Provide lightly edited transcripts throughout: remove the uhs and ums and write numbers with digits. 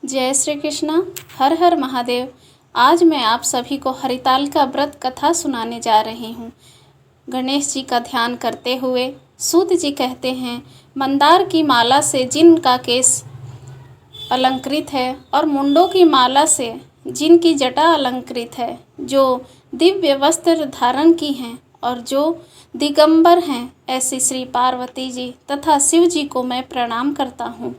जय श्री कृष्णा। हर हर महादेव। आज मैं आप सभी को हरिताल का व्रत कथा सुनाने जा रही हूँ। गणेश जी का ध्यान करते हुए सूत जी कहते हैं, मंदार की माला से जिनका केस अलंकृत है और मुंडों की माला से जिनकी जटा अलंकृत है, जो दिव्य वस्त्र धारण की हैं और जो दिगंबर हैं, ऐसी श्री पार्वती जी तथा शिव जी को मैं प्रणाम करता हूँ।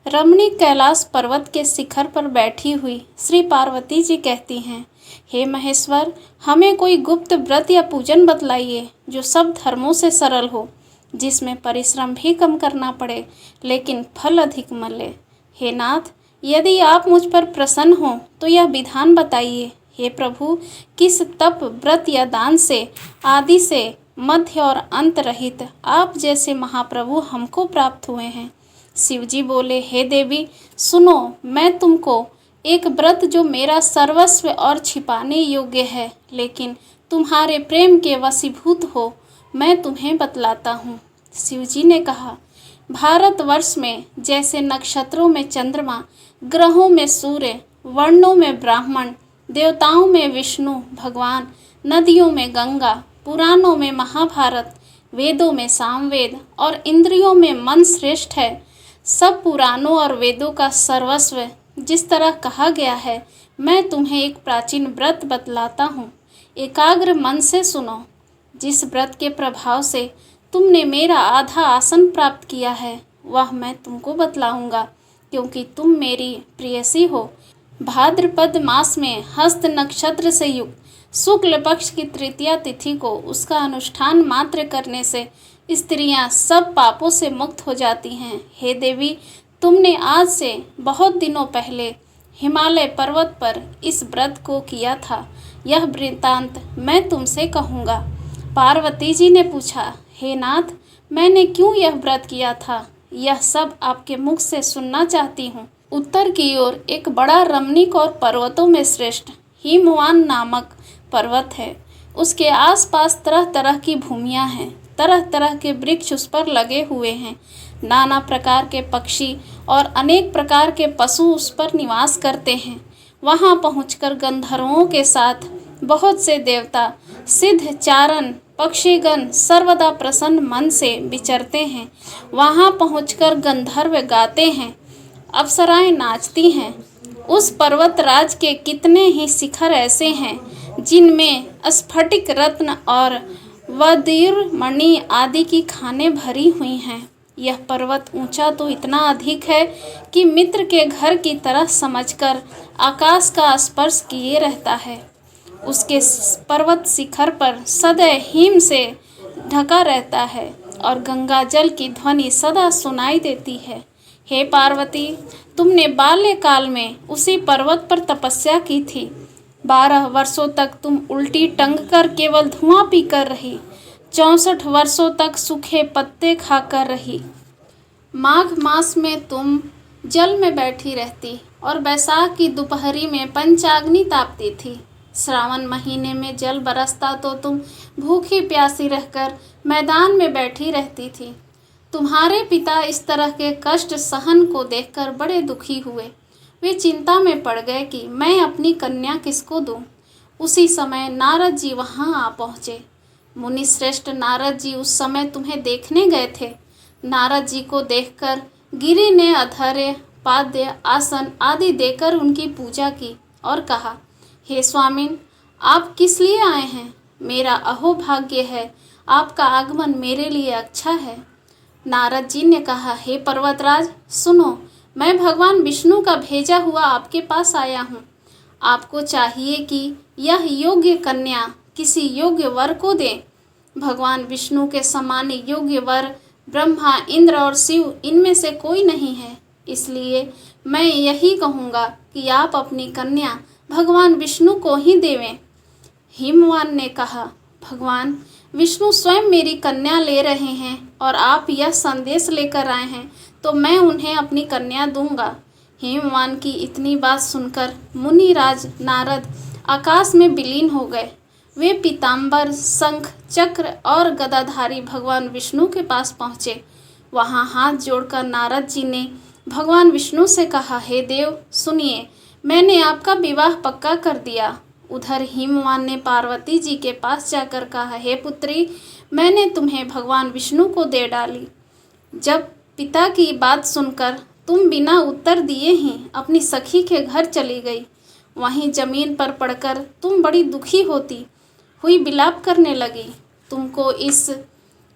रमणीक कैलाश पर्वत के शिखर पर बैठी हुई श्री पार्वती जी कहती हैं, हे महेश्वर, हमें कोई गुप्त व्रत या पूजन बतलाइए जो सब धर्मों से सरल हो, जिसमें परिश्रम भी कम करना पड़े लेकिन फल अधिक मिले। हे नाथ, यदि आप मुझ पर प्रसन्न हो तो यह विधान बताइए। हे प्रभु, किस तप, व्रत या दान से, आदि से, मध्य और अंत रहित आप जैसे महाप्रभु हमको प्राप्त हुए हैं। शिव जी बोले, हे देवी सुनो, मैं तुमको एक व्रत जो मेरा सर्वस्व और छिपाने योग्य है लेकिन तुम्हारे प्रेम के वशीभूत हो, मैं तुम्हें बतलाता हूँ। शिव जी ने कहा, भारतवर्ष में जैसे नक्षत्रों में चंद्रमा, ग्रहों में सूर्य, वर्णों में ब्राह्मण, देवताओं में विष्णु भगवान, नदियों में गंगा, पुराणों में महाभारत, वेदों में सामवेद और इंद्रियों में मन श्रेष्ठ है, सब पुराणों और वेदों का सर्वस्व जिस तरह कहा गया है, मैं तुम्हें एक प्राचीन व्रत बतलाता हूँ। एकाग्र मन से सुनो। जिस व्रत के प्रभाव से तुमने मेरा आधा आसन प्राप्त किया है, वह मैं तुमको बतलाऊंगा, क्योंकि तुम मेरी प्रेयसी हो। भाद्रपद मास में हस्त नक्षत्र से युक्त शुक्ल पक्ष की तृतीया तिथि को उसका अनुष्ठान मात्र करने से स्त्रियां सब पापों से मुक्त हो जाती हैं। हे देवी, तुमने आज से बहुत दिनों पहले हिमालय पर्वत पर इस व्रत को किया था, यह वृत्तांत मैं तुमसे कहूँगा। पार्वती जी ने पूछा, हे नाथ, मैंने क्यों यह व्रत किया था, यह सब आपके मुख से सुनना चाहती हूँ। उत्तर की ओर एक बड़ा रमणीक और पर्वतों में श्रेष्ठ हिमवान नामक पर्वत है। उसके आसपास तरह तरह की भूमियाँ हैं, तरह तरह के वृक्ष उस पर लगे हुए हैं, नाना प्रकार के पक्षी और अनेक प्रकार के पशु उस पर निवास करते हैं। वहाँ पहुंचकर गंधर्वों के साथ बहुत से देवता, सिद्ध, चारण, पक्षीगण सर्वदा प्रसन्न मन से विचरते हैं। वहाँ पहुंचकर गंधर्व गाते हैं, अप्सराएं नाचती हैं। उस पर्वतराज के कितने ही शिखर ऐसे हैं जिनमें स्फटिक रत्न और वज्र मणि आदि की खानें भरी हुई हैं। यह पर्वत ऊंचा तो इतना अधिक है कि मित्र के घर की तरह समझकर आकाश का स्पर्श किए रहता है। उसके पर्वत शिखर पर सदैव हिम से ढका रहता है और गंगा जल की ध्वनि सदा सुनाई देती है। हे पार्वती, तुमने बाल्यकाल में उसी पर्वत पर तपस्या की थी। 12 वर्षों तक तुम उल्टी टंग कर केवल धुआं पीकर रही। 64 वर्षों तक सूखे पत्ते खाकर रही। माघ मास में तुम जल में बैठी रहती और बैसाख की दोपहरी में पंचाग्नि तापती थी। श्रावण महीने में जल बरसता तो तुम भूखी प्यासी रहकर मैदान में बैठी रहती थी। तुम्हारे पिता इस तरह के कष्ट सहन को देखकर बड़े दुखी हुए। वे चिंता में पड़ गए कि मैं अपनी कन्या किसको दूं। उसी समय नारद जी वहां आ पहुँचे। मुनि श्रेष्ठ नारद जी उस समय तुम्हें देखने गए थे। नारद जी को देखकर गिरि ने अर्घ्य, पाद्य, आसन आदि देकर उनकी पूजा की और कहा, हे स्वामिन, आप किस लिए आए हैं? मेरा अहोभाग्य है, आपका आगमन मेरे लिए अच्छा है। नारद जी ने कहा, हे पर्वतराज सुनो, मैं भगवान विष्णु का भेजा हुआ आपके पास आया हूँ। आपको चाहिए कि यह योग्य कन्या किसी योग्य वर को दें। भगवान विष्णु के समान योग्य वर ब्रह्मा, इंद्र और शिव इनमें से कोई नहीं है। इसलिए मैं यही कहूँगा कि आप अपनी कन्या भगवान विष्णु को ही देवें। हिमवान ने कहा, भगवान विष्णु स्वयं मेरी कन्या ले रहे हैं और आप यह संदेश लेकर आए हैं तो मैं उन्हें अपनी कन्या दूंगा। हिमवान की इतनी बात सुनकर मुनिराज नारद आकाश में विलीन हो गए। वे पीताम्बर, शंख, चक्र और गदाधारी भगवान विष्णु के पास पहुँचे। वहाँ हाथ जोड़कर नारद जी ने भगवान विष्णु से कहा, हे देव सुनिए, मैंने आपका विवाह पक्का कर दिया। उधर हिमवान ने पार्वती जी के पास जाकर कहा, हे पुत्री, मैंने तुम्हें भगवान विष्णु को दे डाली। जब पिता की बात सुनकर तुम बिना उत्तर दिए ही अपनी सखी के घर चली गई। वहीं जमीन पर पड़कर तुम बड़ी दुखी होती हुई विलाप करने लगी। तुमको इस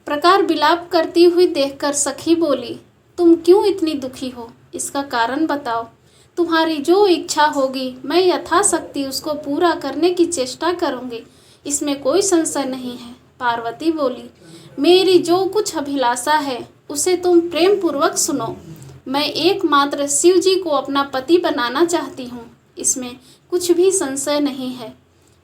प्रकार विलाप करती हुई देखकर सखी बोली, तुम क्यों इतनी दुखी हो? इसका कारण बताओ। तुम्हारी जो इच्छा होगी मैं यथाशक्ति उसको पूरा करने की चेष्टा करूँगी, इसमें कोई संशय नहीं है। पार्वती बोली, मेरी जो कुछ अभिलाषा है उसे तुम प्रेम पूर्वक सुनो। मैं एकमात्र शिव जी को अपना पति बनाना चाहती हूँ, इसमें कुछ भी संशय नहीं है।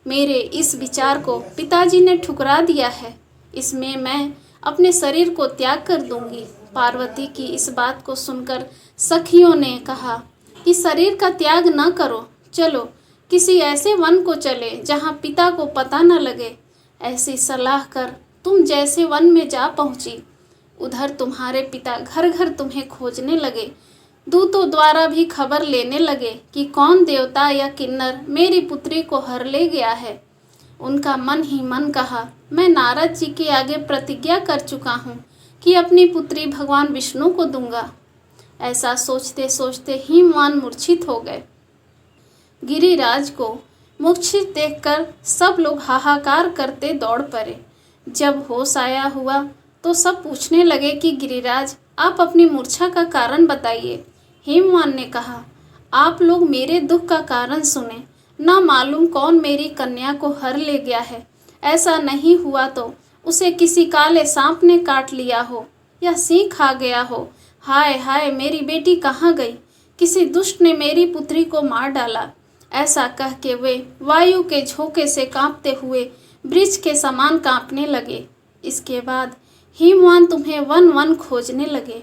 मेरे इस विचार को पिताजी ने ठुकरा दिया है, इसमें मैं अपने शरीर को त्याग कर दूंगी। पार्वती की इस बात को सुनकर सखियों ने कहा कि शरीर का त्याग न करो, चलो किसी ऐसे वन को चले जहाँ पिता को पता न लगे। ऐसी सलाह कर तुम जैसे वन में जा पहुँची, उधर तुम्हारे पिता घर घर तुम्हें खोजने लगे। दूतों द्वारा भी खबर लेने लगे कि कौन देवता या किन्नर मेरी पुत्री को हर ले गया है। उनका मन ही मन कहा, मैं नारद जी के आगे प्रतिज्ञा कर चुका हूँ कि अपनी पुत्री भगवान विष्णु को दूंगा। ऐसा सोचते सोचते हिमवान मूर्छित हो गए। गिरिराज को मूर्छित देखकर सब लोग हाहाकार करते दौड़ पड़े। जब होश आया हुआ तो सब पूछने लगे कि गिरिराज, आप अपनी मूर्छा का कारण बताइए। हिमवान ने कहा, आप लोग मेरे दुख का कारण सुने, ना मालूम कौन मेरी कन्या को हर ले गया है। ऐसा नहीं हुआ तो उसे किसी काले सांप ने काट लिया हो या सिंह खा गया हो। हाय हाय, मेरी बेटी कहाँ गई? किसी दुष्ट ने मेरी पुत्री को मार डाला। ऐसा कह के वे वायु के झोंके से कांपते हुए वृक्ष के समान कांपने लगे। इसके बाद हिमवान तुम्हें वन वन खोजने लगे।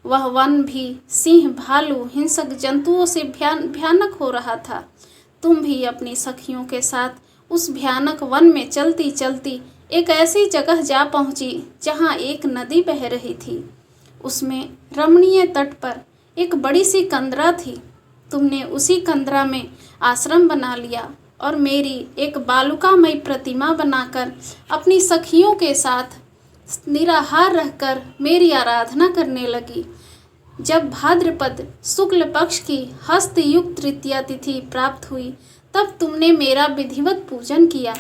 वह वन भी सिंह, भालू, हिंसक जंतुओं से भयानक हो रहा था। तुम भी अपनी सखियों के साथ उस भयानक वन में चलती चलती एक ऐसी जगह जा पहुंची जहां एक नदी बह रही थी। उसमें रमणीय तट पर एक बड़ी सी कंदरा थी। तुमने उसी कंदरा में आश्रम बना लिया और मेरी एक बालुकामयी प्रतिमा बनाकर अपनी सखियों के साथ निराहार रहकर मेरी आराधना करने लगी। जब भाद्रपद शुक्ल पक्ष की हस्तयुक्त तृतीया तिथि प्राप्त हुई, तब तुमने मेरा विधिवत पूजन किया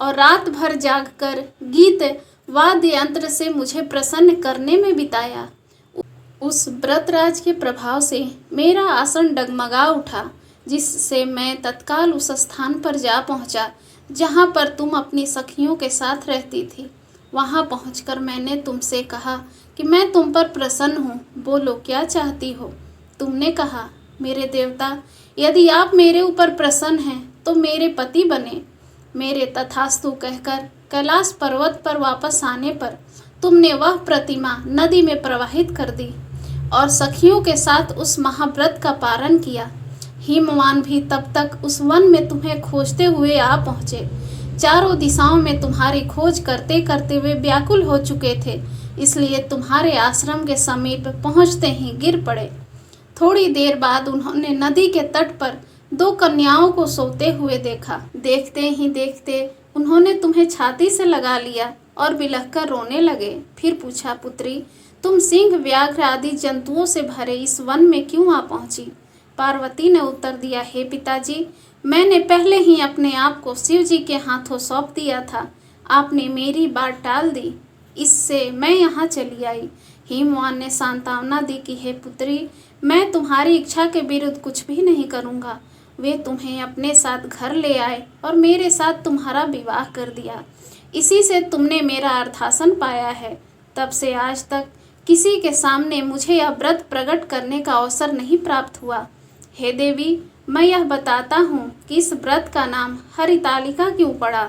और रात भर जागकर गीत वाद्य यंत्र से मुझे प्रसन्न करने में बिताया। उस व्रतराज के प्रभाव से मेरा आसन डगमगा उठा, जिससे मैं तत्काल उस स्थान पर जा पहुंचा जहां पर तुम अपनी सखियों के साथ रहती थी। वहां पहुंचकर मैंने तुमसे कहा कि मैं तुम पर प्रसन्न हूँ, बोलो क्या चाहती हो। तुमने कहा, मेरे देवता, यदि आप मेरे ऊपर प्रसन्न हैं तो मेरे पति बने। मेरे तथास्तु कहकर कैलाश पर्वत पर वापस आने पर तुमने वह प्रतिमा नदी में प्रवाहित कर दी और सखियों के साथ उस महाव्रत का पारण किया। हिमवान भी तब तक उस वन में तुम्हें खोजते हुए आ पहुँचे। चारों दिशाओं में तुम्हारी खोज करते करते वे व्याकुल हो चुके थे, इसलिए तुम्हारे आश्रम के समीप पहुंचते ही गिर पड़े। थोड़ी देर बाद उन्होंने नदी के तट पर दो कन्याओं को सोते हुए देखा। देखते ही देखते उन्होंने तुम्हें छाती से लगा लिया और बिलखकर रोने लगे। फिर पूछा, पुत्री, तुम सिंह, व्याघ्र आदि जंतुओं से भरे इस वन में क्यों आ पहुंची? पार्वती ने उत्तर दिया, हे पिताजी, मैंने पहले ही अपने आप को शिव जी के हाथों सौंप दिया था। आपने मेरी बात टाल दी, इससे मैं यहाँ चली आई। हिमवान ने सांत्वना दी कि हे पुत्री, मैं तुम्हारी इच्छा के विरुद्ध कुछ भी नहीं करूँगा। वे तुम्हें अपने साथ घर ले आए और मेरे साथ तुम्हारा विवाह कर दिया। इसी से तुमने मेरा अर्थासन पाया है। तब से आज तक किसी के सामने मुझे यह व्रत प्रकट करने का अवसर नहीं प्राप्त हुआ। हे देवी, मैं यह बताता हूँ कि इस व्रत का नाम हरितालिका क्यों पड़ा।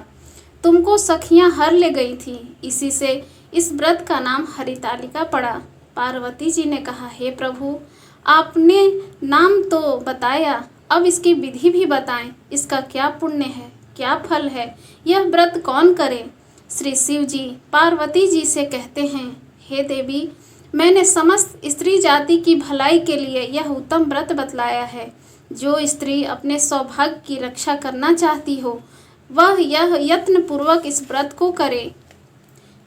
तुमको सखियाँ हर ले गई थी, इसी से इस व्रत का नाम हरितालिका पड़ा। पार्वती जी ने कहा, हे प्रभु, आपने नाम तो बताया, अब इसकी विधि भी बताएं। इसका क्या पुण्य है, क्या फल है, यह व्रत कौन करे? श्री शिव जी पार्वती जी से कहते हैं, हे देवी, मैंने समस्त स्त्री जाति की भलाई के लिए यह उत्तम व्रत बतलाया है। जो स्त्री अपने सौभाग्य की रक्षा करना चाहती हो वह यह यत्न पूर्वक इस व्रत को करे।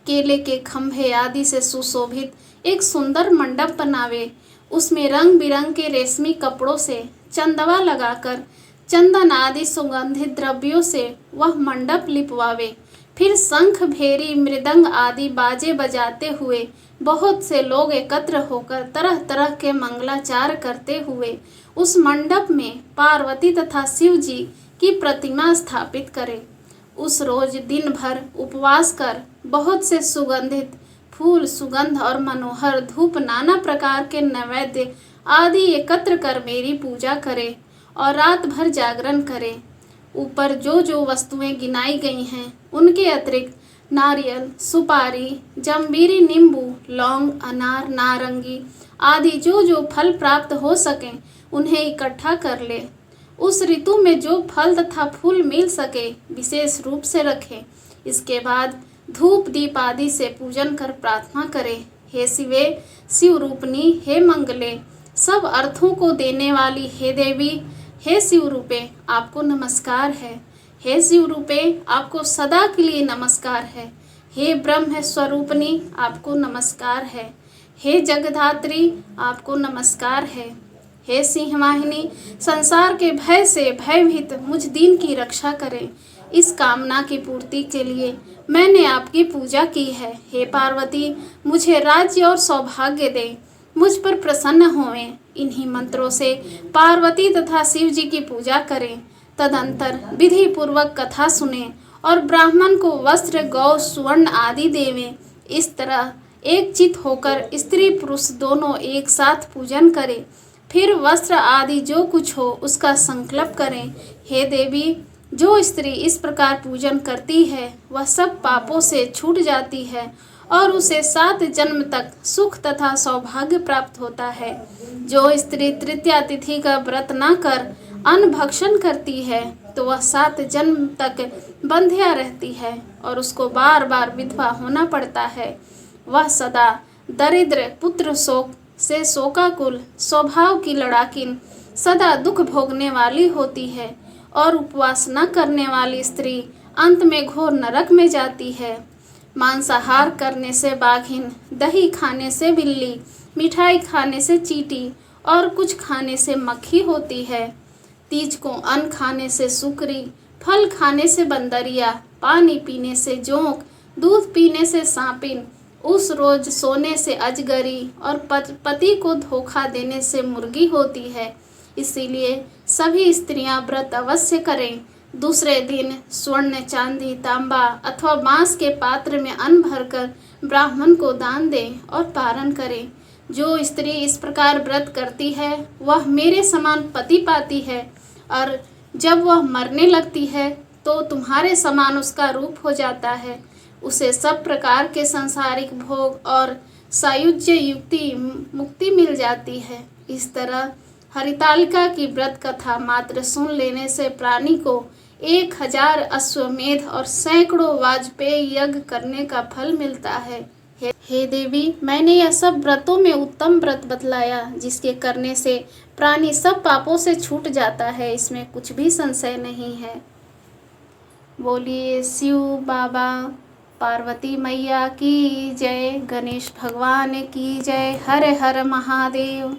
केले के खंभे आदि से सुशोभित एक सुंदर मंडप बनावे, उसमें रंग बिरंग के रेशमी कपड़ों से चंदवा लगाकर चंदन आदि सुगंधित द्रव्यों से वह मंडप लिपवावे। फिर शंख भेरी मृदंग आदि बाजे बजाते हुए बहुत से लोग एकत्र होकर तरह तरह के मंगलाचार करते हुए उस मंडप में पार्वती तथा शिव जी की प्रतिमा स्थापित करे। उस रोज दिन भर उपवास कर बहुत से सुगंधित फूल, सुगंध और मनोहर धूप, नाना प्रकार के नैवेद्य आदि एकत्र कर मेरी पूजा करे और रात भर जागरण करे। ऊपर जो जो वस्तुएं गिनाई गई हैं उनके अतिरिक्त नारियल, सुपारी, जंबीरी, नींबू, लौंग, अनार, नारंगी आदि जो जो फल प्राप्त हो सकें उन्हें इकट्ठा कर ले। उस ऋतु में जो फल तथा फूल मिल सके विशेष रूप से रखें। इसके बाद धूप दीप आदि से पूजन कर प्रार्थना करें। हे शिवे, शिव रूपनी, हे मंगले, सब अर्थों को देने वाली हे देवी, हे शिव रूपे आपको नमस्कार है। हे शिव रूपे आपको सदा के लिए नमस्कार है। हे ब्रह्म स्वरूपनी आपको नमस्कार है। हे जगधात्री आपको नमस्कार है। हे सिंहवाहिनी, संसार के भय से भयभीत मुझ दीन की रक्षा करें। इस कामना की पूर्ति के लिए मैंने आपकी पूजा की है। हे पार्वती, मुझे राज्य और सौभाग्य दे, मुझ पर प्रसन्न होवें। इन्हीं मंत्रों से पार्वती तथा शिव जी की पूजा करें। तदंतर विधि पूर्वक कथा सुने और ब्राह्मण को वस्त्र, गौ, सुवर्ण आदि देवें। इस तरह एक चित होकर स्त्री पुरुष दोनों एक साथ पूजन करें। फिर वस्त्र आदि जो कुछ हो उसका संकल्प करें। हे देवी, जो स्त्री इस प्रकार पूजन करती है वह सब पापों से छूट जाती है और उसे 7 जन्म तक सुख तथा सौभाग्य प्राप्त होता है। जो स्त्री तृतीया तिथि का व्रत न कर अन्न भक्षण करती है तो वह 7 जन्म तक बंध्या रहती है और उसको बार बार विधवा होना पड़ता है। वह सदा दरिद्र, पुत्र शोक से शोकाकुल, स्वभाव की लड़ाकिन, सदा दुख भोगने वाली होती है और उपवास न करने वाली स्त्री अंत में घोर नरक में जाती है। मांसाहार करने से बाघिन, दही खाने से बिल्ली, मिठाई खाने से चींटी और कुछ खाने से मक्खी होती है। तीज को अन्न खाने से सुकरी, फल खाने से बंदरिया, पानी पीने से जोंक, दूध पीने से सांपिन, उस रोज सोने से अजगरी और पति को धोखा देने से मुर्गी होती है। इसीलिए सभी स्त्रियां व्रत अवश्य करें। दूसरे दिन स्वर्ण, चांदी, तांबा अथवा बांस के पात्र में अन्न भरकर ब्राह्मण को दान दें और पारण करें। जो स्त्री इस प्रकार व्रत करती है वह मेरे समान पति पाती है और जब वह मरने लगती है तो तुम्हारे समान उसका रूप हो जाता है। उसे सब प्रकार के सांसारिक भोग और सायुज्य युक्ति मुक्ति मिल जाती है। इस तरह हरितालिका की व्रत कथा मात्र सुन लेने से प्राणी को 1000 अश्वमेध और सैकड़ों वाजपेयी यज्ञ करने का फल मिलता है। हे देवी, मैंने यह सब व्रतों में उत्तम व्रत बतलाया जिसके करने से प्राणी सब पापों से छूट जाता है, इसमें कुछ भी संशय नहीं है। बोलिए शिव बाबा, पार्वती मैया की जय, गणेश भगवान की जय। हर हर महादेव।